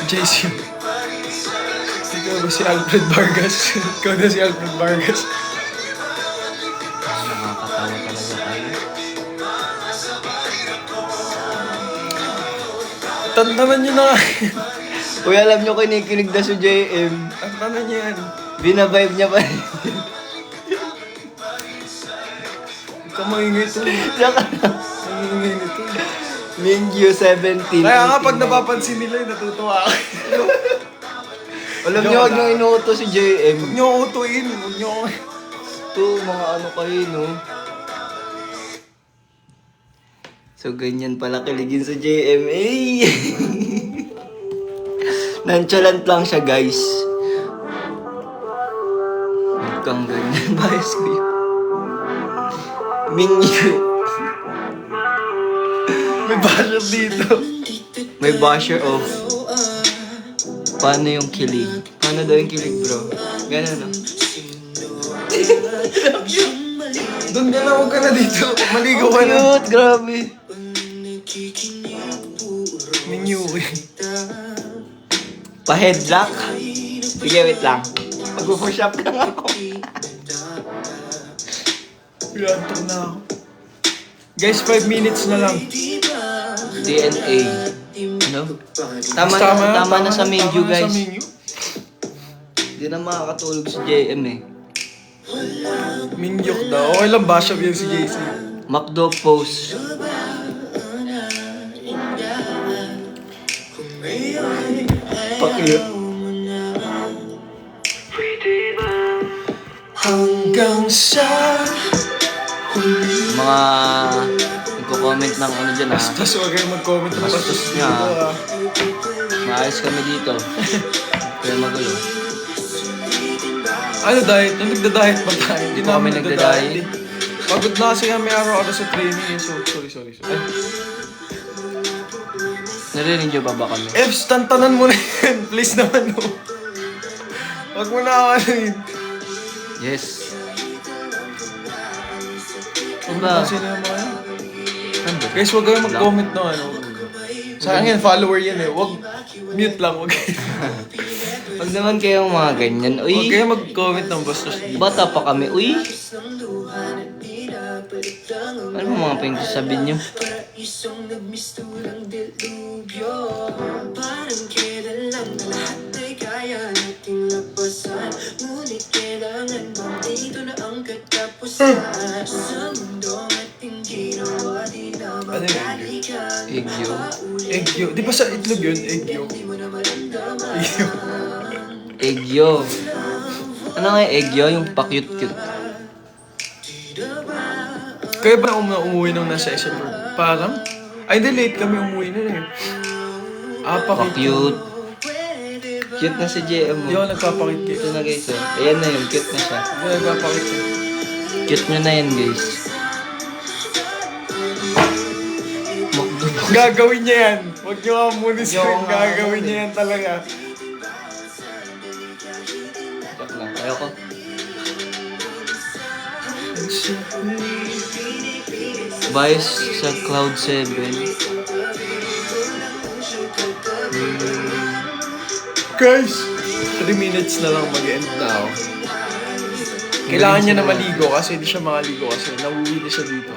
JC. Ikaw ba si Alfred Vargas? Ikaw na si Alfred Vargas. Nakakatawa talaga tayo. Tantanan nyo na. Uy, alam nyo kinikinig na si JM. Tantanan nyo yan. Binavibe niya pa rin. Kamangingay to. Saka na. Kamangingay nito. Mingyu 17. Kaya nga pag napapansin nila, natutuwa ako. Alam nyo, huwag nyo inuuto si JM. Huwag nyo utuin. Huwag nyo... Ito, mga ano kayo, no? So, ganyan pala kiligin sa JM. Eh! Nonchalant lang siya, guys. Huwag kang ganyan. Bias ko yun. Mingyu. May basher dito. May basher of... Paano yung kilig? Paano daw yung kilig, bro? Ganun, no? Doon ka na, huwag ka na dito. Maligaw ka na. Cute, grabe. Menu eh. Pa-headlock? Sige, wait lang. Mag-push up lang ako. Pilantok na ako. Guys, 5 minutes na lang. DNA. Ano? Tama na sa menu, tama na sa guys. menu. Hindi na makakatulog si JM eh. Mingyok daw. Okay lang ba siya yan si JC? McDo post. Pakiyot. Hanggang sa... Mga nagko-comment ng ano dyan ah. Tapos huwag kayong mag-comment ng Bastos bastos niya. dito ah. Maayos kami dito. Kaya magulo. Ano diet? Nung nagda-diet ba tayo? Hindi pa kami nagda-diet. eh. Pagod na kasi kami araw-araw sa training eh. So, sorry. Ay, Narinig nyo ba kami? Evs, tantanan mo na yan. Please naman no. Huwag mo na ako ano yun. Yes. Huwag mo Diba? kasi na yung mga yan. Nandun. Guys, huwag kayong mag-comment no ano. Sa akin yan, follower yan eh. Huwag, mute lang. Huwag Huwag naman kayong mga ganyan. Huwag Uy, kayong mag-comment ng bastos dito. bata pa kami. Uy. Ano ba mga pinagsasabi nyo? Ano yun? Egyo. Egyo. Di ba sa itlog yun? Egyo. Egyo. Egyo. Ano nga yung egyo? Yung pa-cute-cute. Kaya ba umuwi nung nasa SM? Parang? Ay, hindi. Late kami umuwi na eh. Pa-cute. Cute na si JM Hindi ako mo. nagpapakit kayo. Ito na guys. Oh. Ayan na yun. Cute na siya. Hindi ako nagpapakit kayo. Cute nyo na yan guys. Gagawin niya yan. Huwag niyo ka muna screen. Yung, Gagawin niya yan talaga. Joke lang. Ayoko. Vice sa Cloud 7. Guys! 3 minutes na lang mag-end na ako. Kailangan niya na maligo kasi hindi siya makaligo kasi nawuwi na siya dito.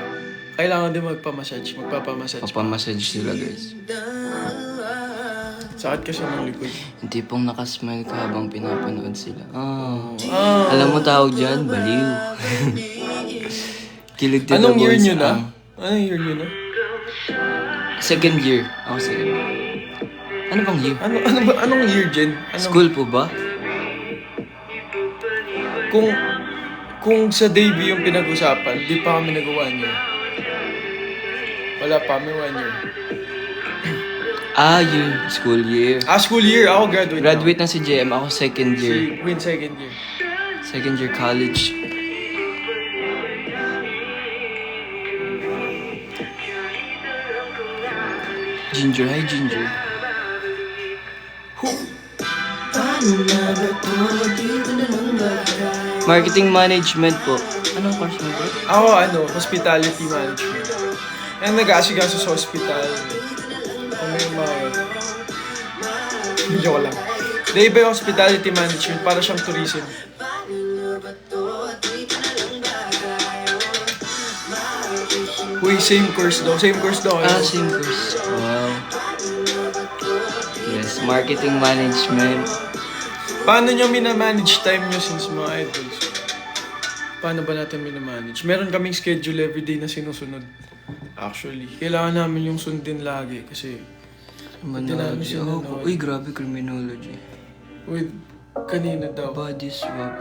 Kailangan din magpamassage. Magpapamassage. Papamassage sila guys. Sakit kasi ng likod. Yung tipong nakasmile ka habang pinapanood sila. Ah. Alam mo tawag dyan? Baliw. Kilig to Anong the year bones. nyo na? Anong year nyo na? Second year. Ako second year. Ano bang year? Anong year, Jen? School po ba? Kung sa debut yung pinag-usapan, di pa kami nag-1 year. Wala pa, may 1 year. Year. School year. School year. Ako graduate Graduate na si JM. Ako second na. year. Si Win second year. Second year college. Ginger. Hi, Ginger. Marketing management po. Anong course mo po? Ako hospitality management. Yung nag-aasigaso sa hospital. Ano yung mga... Joke lang. Di iba yung hospitality management, para siyang tourism. Uy, same course daw. Same course daw kayo. Same course. Wow. Yes, marketing management. Paano nyo minamanage time nyo since mga idols? Paano ba natin minamanage? Meron kaming schedule everyday na sinusunod. Actually, kailangan namin yung sundin lagi kasi... Manology. Uy, grabe criminology. Uy, kanina daw. Body swap.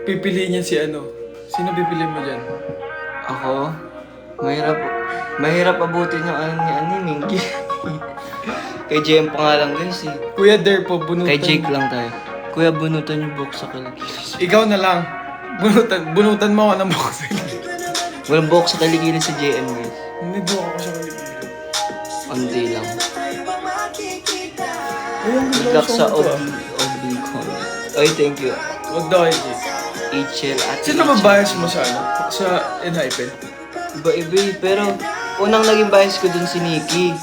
Pipiliin niya si ano. Sino pipiliin mo dyan? Ako? Mahirap abutin yung ni Minky. Kay JM pa nga lang guys eh. Kuya Der po, bunutan. Kay Jake lang tayo. Kuya, bunutan yung buhok sa kalikilis. Ikaw na lang. Bunutan mo ako ng buhok sa Walang buhok sa kalikilis sa JM guys. Hindi buhok ako sa kaligid. Onti lang. Ayun, Good luck sa oblique comment. Oy, thank you. Wag daw kayo, Jake. Ichel at Sino ba bias mo sa ano? Sa Enhypen? Iba-iba eh. Pero unang naging bias ko dun si Nikki.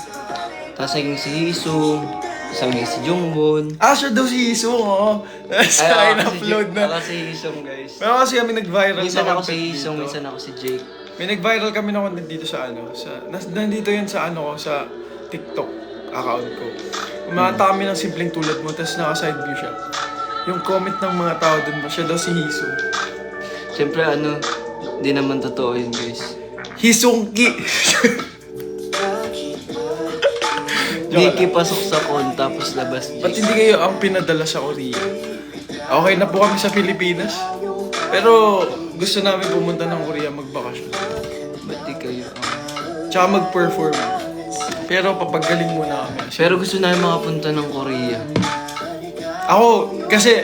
Tapos naging si Hisung. Tapos naging si Jungbon. Siya daw si Hisung, oo. Sa in-upload na. Ako si Hisung guys. Pero kasi kami nag-viral Minsan na ako si content Hisung, dito. minsan ako si Jake. May nag-viral kami na content dito sa ano. Nandito yun sa ano ko, sa TikTok account ko. Kumanta kami ng simpleng tulad mo, tapos naka-side view siya. Yung comment ng mga tao dun ba, siya daw si Hisung. Siyempre di naman totoo yun guys. Hisungki! Nikki pasok sa con, tapos labas Ba't Jake. hindi kayo ang pinadala sa Korea? Okay na po kami sa Pilipinas. Pero gusto namin pumunta ng Korea magbakasyon. Ba't di kayo Tsaka mag-perform. Pero papagaling muna kami. Pero gusto namin makapunta ng Korea. Ako, kasi,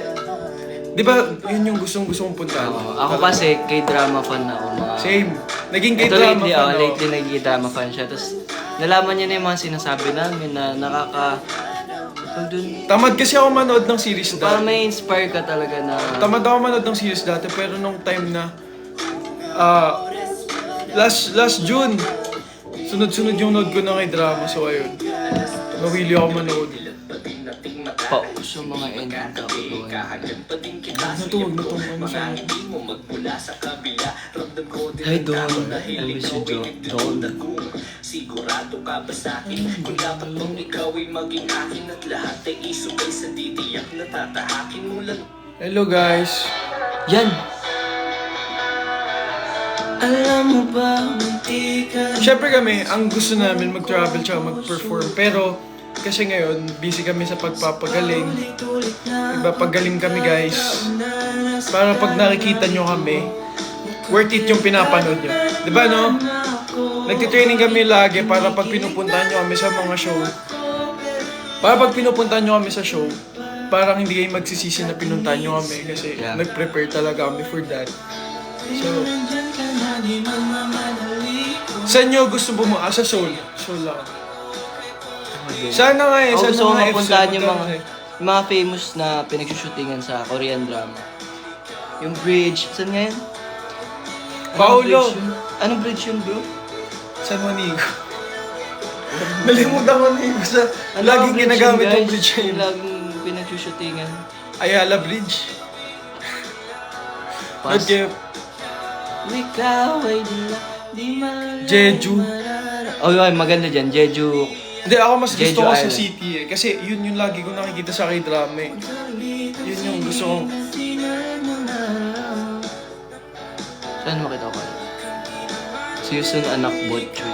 di ba yun yung gustong kong puntahan? Ako kasi K-drama fan ako. Same. Naging Ito K-drama lately, fan ako. lately naging K-drama fan siya. Tapos nalaman niya na yung mga sinasabi namin na Tamad kasi ako manood ng series para dati. may inspire ka talaga na... Tamad ako manood ng series dati, pero nung time na, last June, sunod-sunod yung nood ko ng K-drama. So ayun, nawili ako manood. sa mga ending kapagawa. Natuwag na tong ano sa Hi Don, I miss you Don. Sigurado ka ba sa'kin? Kung dapat mong ikaw ay maging akin at lahat ay isubay sa titiyak na tatahakin mo lang. Hello guys. Yan! Alam mo ba, hindi ka... Siyempre kami, ang gusto namin mag-travel tsaka mag-perform. Pero kasi ngayon, busy kami sa pagpapagaling. Nagpapagaling kami guys. Para pag nakikita nyo kami, worth it yung pinapanood nyo. Diba no? Nagtitraining kami lagi para pag pinupuntahan nyo kami sa mga show. Para pag pinupuntahan nyo kami sa show, parang hindi kayo magsisisi na pinuntahan nyo kami kasi nag-prepare talaga kami for that. So, saan nyo gusto bumuha? Sa Seoul. Seoul lang. Sana nga eh. Ako Sana gusto ko nga mapuntahan FC, yung puntahan eh. mga famous na pinagsushootingan sa Korean drama. Yung bridge, saan nga yun? Paolo. Anong bridge yun bro? San Juanico. Nalimutan ko na yung sa Ano laging ang bridge ginagamit yun, yung guys? bridge Yung yun. laging pinagsushootingan. Ayala Bridge. Pas. Nag- Ikaw ay di malay Jeju. Oh yun, maganda dyan. Jeju Hindi, ako mas gusto Jeju ko sa Island. city eh. Kasi yun yung lagi ko nakikita sa K-drama eh. Yun yung gusto kong... Saan makita ko? See you soon, anak. Botchoy.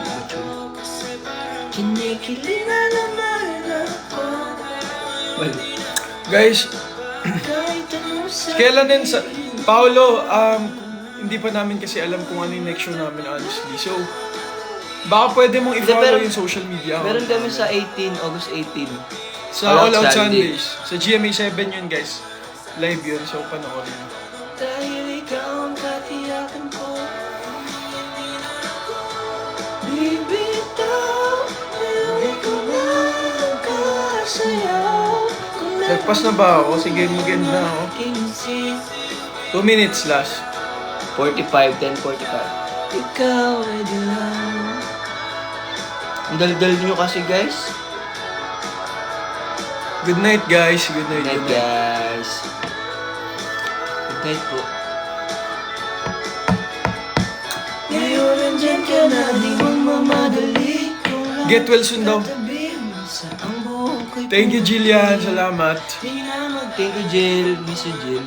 Kinikilig na naman ako. Well, Guys, kailan din sa... Paolo, hindi pa namin kasi alam kung ano yung next show namin honestly. So, baka pwede mong i-follow pero- yung social media. meron kami sa 18, August 18. Sa All Out Sundays. Sa GMA 7 yun guys. Live yun, so panoorin mo. Dahil ikaw ang katiyakan ko. Bibitaw, hindi ko na kasayaw. Nagpas na ba ako? Sige, mag-end na ako. 2 minutes last. 45, 10:45. Ikaw ay dilaw. Ang daldal nyo kasi guys. Good night guys. Good night. Good night guys. Good night po. Ngayon nandyan ka na, di mo mamadali. Get well soon daw. Thank you Jillian. Salamat. Thank you Jill. Miss you Jill.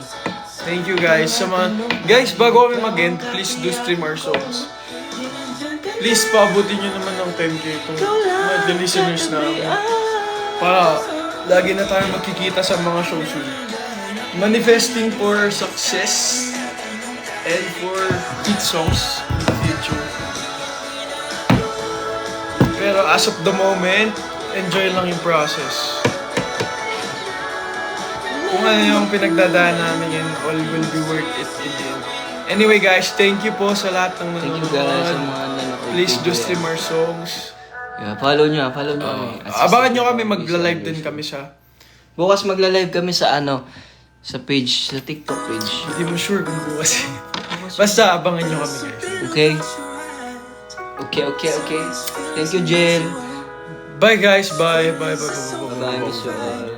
Thank you guys. Sa mga... Guys, bago kami mag-end, please do stream our songs. Please, paabutin nyo naman ng 10k itong mga listeners namin. Para lagi na tayo magkikita sa mga shows ulit. Manifesting for success and for hit songs in the future. Pero as of the moment, enjoy lang yung process. Kung ano yung pinagdadaan namin yun, all will be worth it in the end. Anyway guys, thank you po sa lahat ng Thank you nanonood. guys sa mga nanonood. Please do stream our songs. Yeah, follow nyo kami. Abangan nyo kami, magla-live din kami sa... Bukas magla-live kami sa sa page, sa TikTok page. Hindi mo sure kung bukas. Basta abangan nyo kami guys. Okay? Okay. Thank you, Jill. Bye guys, bye. Bye-bye, miss you all.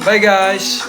Bye guys.